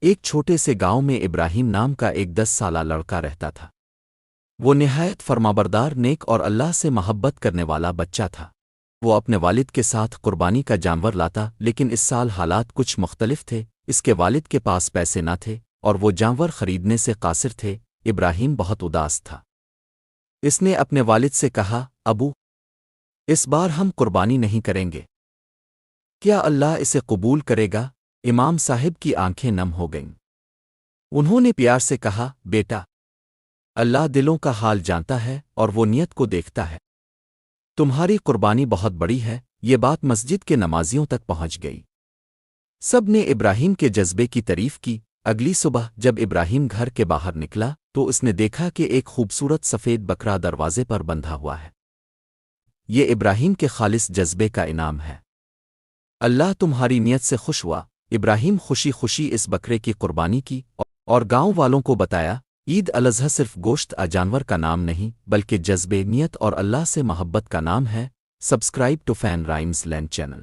ایک چھوٹے سے گاؤں میں ابراہیم نام کا ایک 10 سالہ لڑکا رہتا تھا۔ وہ نہایت فرمانبردار، نیک اور اللہ سے محبت کرنے والا بچہ تھا۔ وہ اپنے والد کے ساتھ قربانی کا جانور لاتا، لیکن اس سال حالات کچھ مختلف تھے۔ اس کے والد کے پاس پیسے نہ تھے اور وہ جانور خریدنے سے قاصر تھے۔ ابراہیم بہت اداس تھا۔ اس نے اپنے والد سے کہا، ابو، اس بار ہم قربانی نہیں کریں گے، کیا اللہ اسے قبول کرے گا؟ امام صاحب کی آنکھیں نم ہو گئیں۔ انہوں نے پیار سے کہا، بیٹا، اللہ دلوں کا حال جانتا ہے اور وہ نیت کو دیکھتا ہے۔ تمہاری قربانی بہت بڑی ہے۔ یہ بات مسجد کے نمازیوں تک پہنچ گئی۔ سب نے ابراہیم کے جذبے کی تعریف کی۔ اگلی صبح جب ابراہیم گھر کے باہر نکلا تو اس نے دیکھا کہ ایک خوبصورت سفید بکرا دروازے پر بندھا ہوا ہے۔ یہ ابراہیم کے خالص جذبے کا انعام ہے۔ اللہ تمہاری نیت سے خوش ہوا۔ ابراہیم خوشی خوشی اس بکرے کی قربانی کی اور گاؤں والوں کو بتایا، عید الاضحیٰ صرف گوشت جانور کا نام نہیں بلکہ جذبے، نیت اور اللہ سے محبت کا نام ہے۔ Subscribe to Fun Rhymes Land channel.